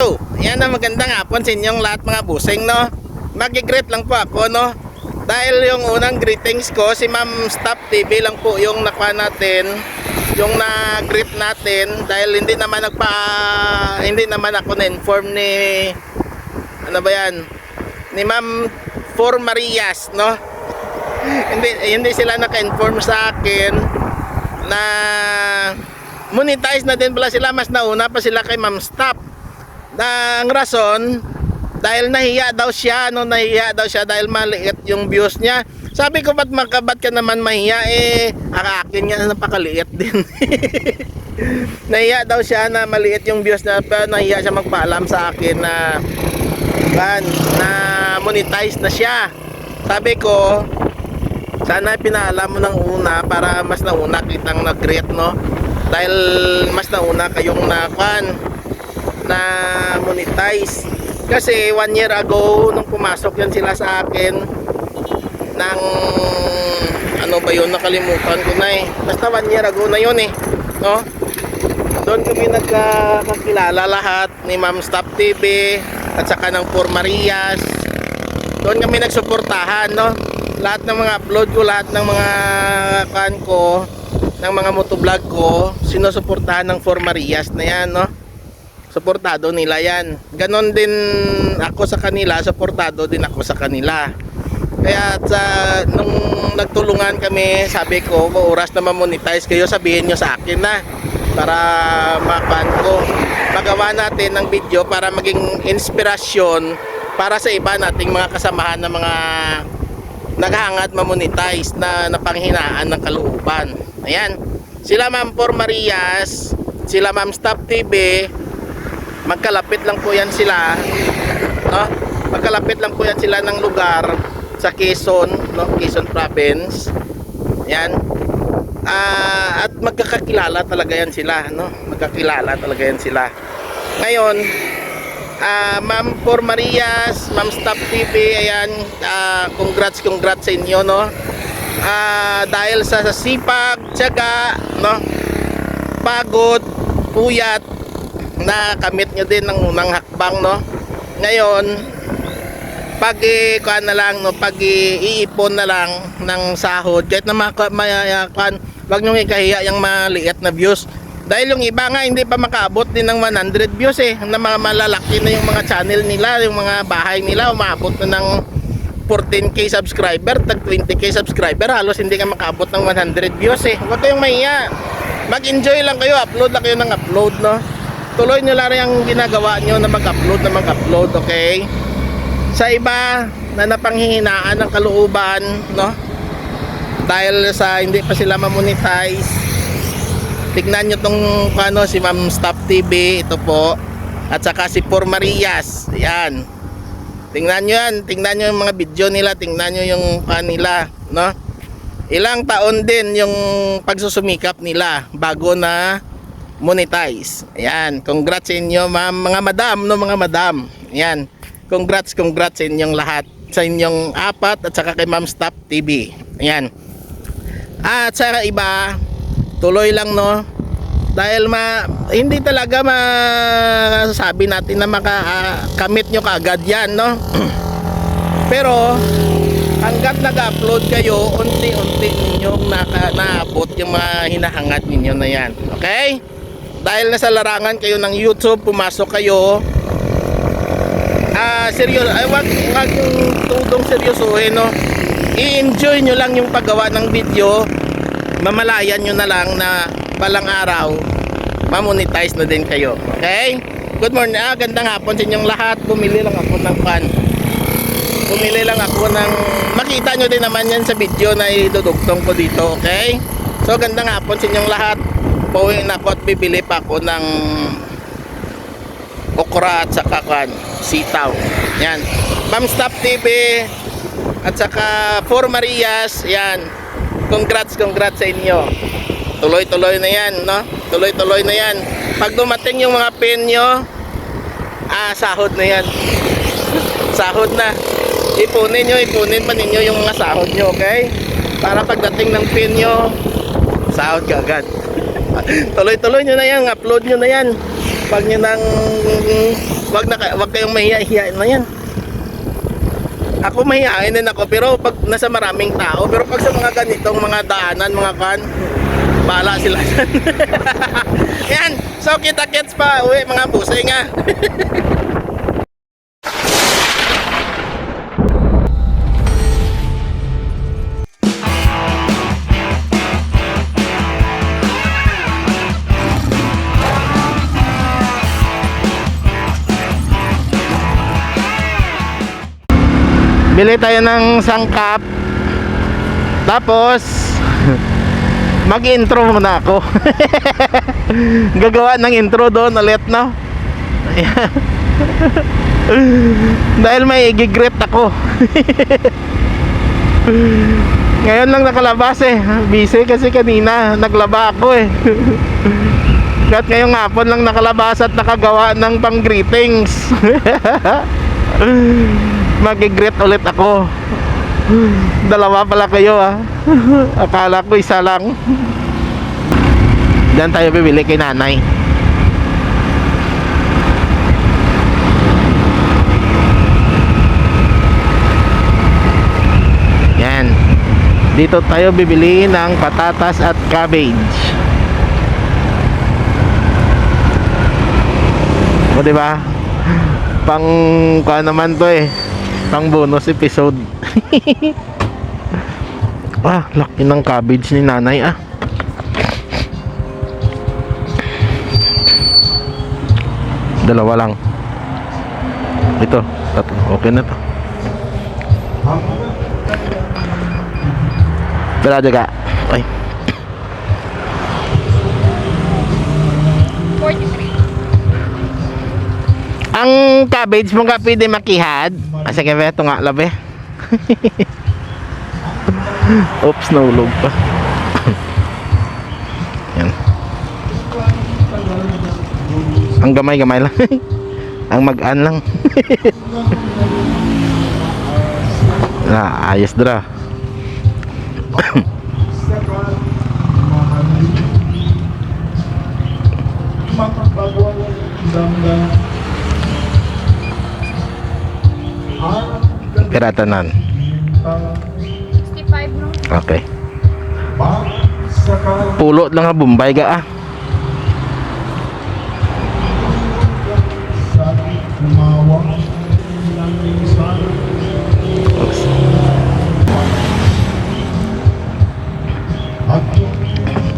Hello, yan ang magandang hapon sa inyong lahat mga busing, no? Mag-greet lang po ako, no? Dahil yung unang greetings ko, si Ma'am Stop TV lang po yung nakuha natin, yung na-greet natin. Dahil hindi naman ako na-inform ni, ano ba yan? Ni Ma'am For Marias, no? hindi sila naka-inform sa akin na monetize na din pala sila, mas nauna pa sila kay Ma'am Stop. Ang rason, dahil nahiya daw siya dahil maliit yung views niya. Sabi ko, ba't ka naman mahiya? Akin nga napakaliit din. Nahiya daw siya na maliit yung views niya, pero nahiya siya magpaalam sa akin na monetize na siya. Sabi ko, sana pinaalam mo ng una para mas nauna kitang nag-greet, no? Dahil mas nauna kayong na monetize. Kasi 1 year ago nung pumasok yan sila sa akin ng ano ba yun, nakalimutan ko na basta 1 year ago na yun no? Doon kami nagkakilala lahat ni Ma'am Stop TV at saka ng For Marias. Doon kami nagsuportahan, no? Lahat ng mga upload ko, lahat ng mga ko, ng mga motovlog ko, sinusuportahan ng For Marias na yan, no? Suportado nila yan. Ganon din ako sa kanila, suportado din ako sa kanila. Kaya nung nagtulungan kami, sabi ko, oras na ma-monetize kayo, sabihin nyo sa akin na para magawa natin ng video para maging inspirasyon para sa iba nating mga kasamahan na mga naghahangad ma-monetize na napanghinaan ng kalooban. Ayan, sila Ma'am For Marias, sila Ma'am Stop TV, magkalapit lang po yan sila, no? Magkalapit lang po yan sila ng lugar sa Quezon, no? Quezon Province. Yan. At magkakakilala talaga yan sila, no? Magkakilala talaga yan sila. Ngayon, Ma'am For Marias, Ma'am Stop TV, ayan, congrats sa inyo, no? Dahil sa sipag, tiyaga, no? Pagod, puyat, na kamit nyo din ng unang hakbang, no? Ngayon, pag iipon na lang ng sahod, kahit na wag nyo ikahiya yung maliit na views. Dahil yung iba nga hindi pa makaabot din ng 100 views na mga malalaki na yung mga channel nila, yung mga bahay nila umaabot na ng 14k subscriber, tag 20k subscriber, halos hindi ka makaabot ng 100 views Huwag kayong mahiya, mag-enjoy lang kayo, upload lang kayo ng upload, no? Tuloy nyo lang yung ginagawa nyo na mag-upload, okay? Sa iba na napanghihinaan ng kalooban, no? Dahil sa hindi pa sila ma-monetize, tignan nyo tong si Ma'am Stop TV, ito po, at saka si For Marias, yan. Tingnan nyo yung mga video nila, tingnan nyo yung kanila, no? Ilang taon din yung pagsusumikap nila bago na monetize. Ayan, congrats sa inyo mga madam, no, mga madam. Ayan, congrats sa inyong lahat, sa inyong apat at saka kay Ma'am Stop TV. Ayan. At sa iba, tuloy lang, no. Dahil hindi talaga masasabi natin na makakamit nyo kaagad yan, no. Pero hanggat nag-upload kayo, unti-unti ninyong naabot yung mga hinahangad ninyo na yan. Okay? Dahil nasa larangan kayo ng YouTube, pumasok kayo, seryoso, wag yung tudong seryosohin, no? I-enjoy nyo lang yung paggawa ng video, mamalayan nyo na lang na balang araw mamonetize na din kayo. Okay? Good morning, gandang hapon sa inyong lahat. Bumili lang ako ng makita nyo din naman yan sa video na idudugtong ko dito. Okay? So gandang hapon sa inyong lahat. Pauwi na ako at bibili pa ako ng okra at saka sitaw. Yan. Ma'am Stop TV at saka For Marias, yan. Congrats sa inyo. Tuloy-tuloy na yan, no? Tuloy-tuloy na yan. Pag dumating yung mga pin nyo, sahod na yan. Sahod na. Ipunin pa ninyo yung mga sahod nyo, okay? Para pagdating ng pin nyo, sahod ka agad. Tuloy-tuloy nyo na yan, upload nyo na yan. Pag nyo nang Wag kayong mahiya-hiya na yan. Ako mahihain din ako, pero pag nasa maraming tao, pero pag sa mga ganitong mga daanan, mga kan, bahala sila dyan. Yan, so kita-kits pa uwi mga busay nga. Bili tayo ng sangkap. Tapos mag-intro muna ako. Gagawa ng intro doon ulit, no? Dahil may igigret ako. Ngayon lang nakalabas eh. Busy kasi kanina naglaba ako eh. At ngayong hapon lang nakalabas at nakagawa ng pang greetings. Mag-greet ulit ako. Dalawa pala kayo ah. Akala ko isa lang. Diyan tayo bibili kay nanay. Yan. Dito tayo bibili ng patatas at cabbage. O diba? Pang kuha naman to eh. Pang bonus episode. Ah, laki ng cabbage ni nanay ah. Dalawa lang. Ito, tatlo. Okay na to. Tara jaga. Ay. 43. Ang cabbage mo nga pwede makihad. Ah, sige be, ito nga labi. Oops, nahulog pa. Yan. Ang gamay-gamay lang. Ang mag-an lang. Ayos dra. Piratanan. 65 no? Okay. Pulo lang nga Bombay ga ah.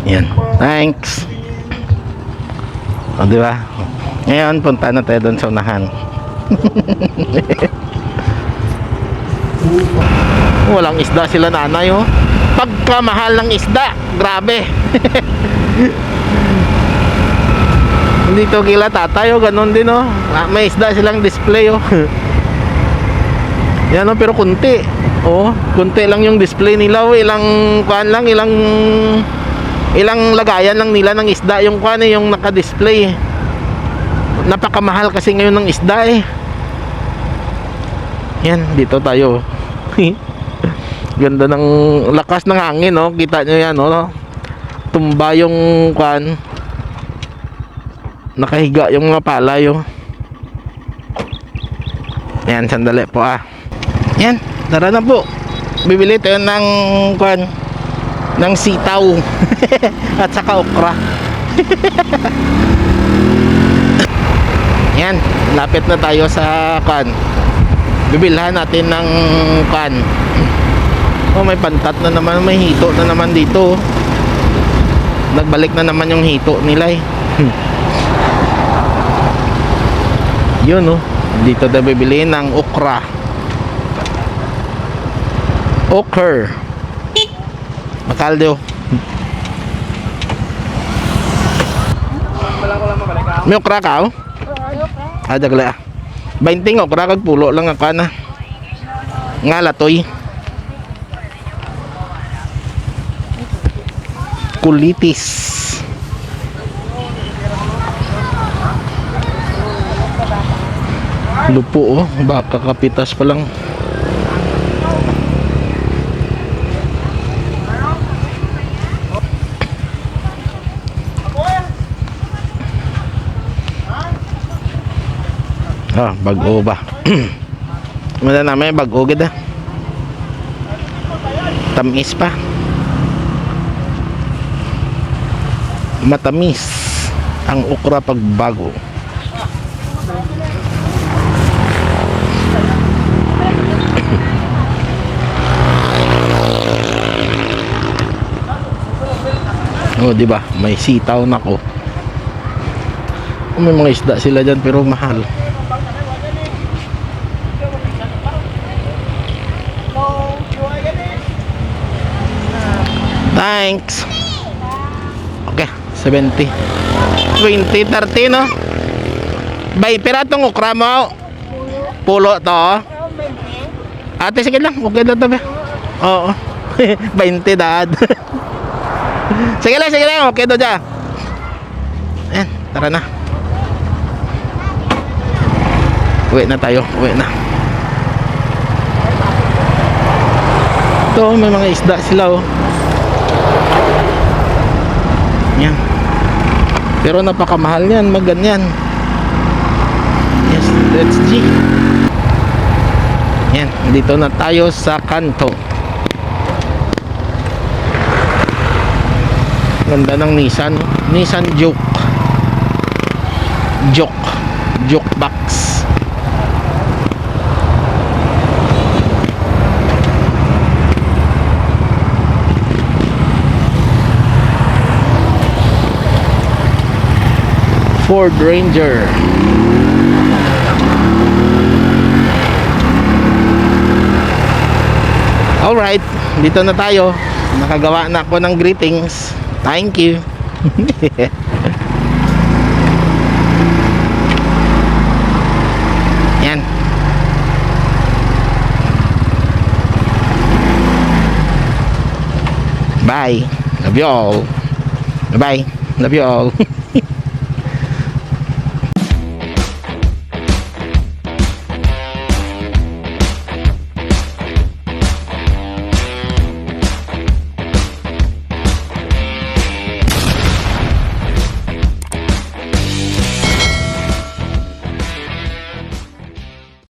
Yan. Thanks. O, di ba? Ngayon, punta na tayo doon sa unahan. Walang isda sila nanay oh. Pagkamahal ng isda, grabe. Dito kila tatay oh, ganun din oh. May isda silang display oh. Yan oh, pero kunti. Oh, kunti lang yung display nila oh. Ilang kuan lang, ilang lagayan lang nila ng isda yung kuan eh, yung naka-display. Napakamahal kasi ngayon ng isda eh. Yan, dito tayo. Ganda ng lakas ng hangin, no? Kita nyo yan, no? Tumba yung kwan. Nakahiga yung mga palay, oh. Yan, sandali po, ah. Yan, tara na po. Bibili tayo ng kwan, ng sitaw. At saka okra. Yan, lapit na tayo sa kwan. Bibilhan natin ng kan. Oh, may pantat na naman, may hito na naman dito. Nagbalik na naman yung hito nila eh. Yun oh. Dito tayo bibili ng okra. Okra. Makaldo. May okra ka oh? Ada gala. 20 okra kag pulo lang ako na. Nga latoy. Kulitis. Lupo oh, baka kapitas pa lang. Ah, bag-o ba? Muna namin bag-o gid ah. Tamis pa. Matamis ang okra pag bago. Oh, di ba? May sitaw na ko. May mga isda sila diyan pero mahal. Thanks. Okay, 70. 20, 30 no? Bay, pera tong okra mo. Pulo to. Ate, sige lang. Okay lang to ba? Oo. 20 dad. Sige lang. Okay to dyan. Ayan, tara na. Uwi na tayo. Uwi na. Ito, may mga isda sila oh. Yan. Pero napakamahal yan. Maganyan. Yes, let's G. Yan. Dito na tayo sa kanto. Ganda ng Nissan. Nissan Juke. Juke box. Ford Ranger. Alright, dito na tayo. Nakagawa na ako ng greetings. Thank you. Yan. Bye. Love you all. Bye. Love you all.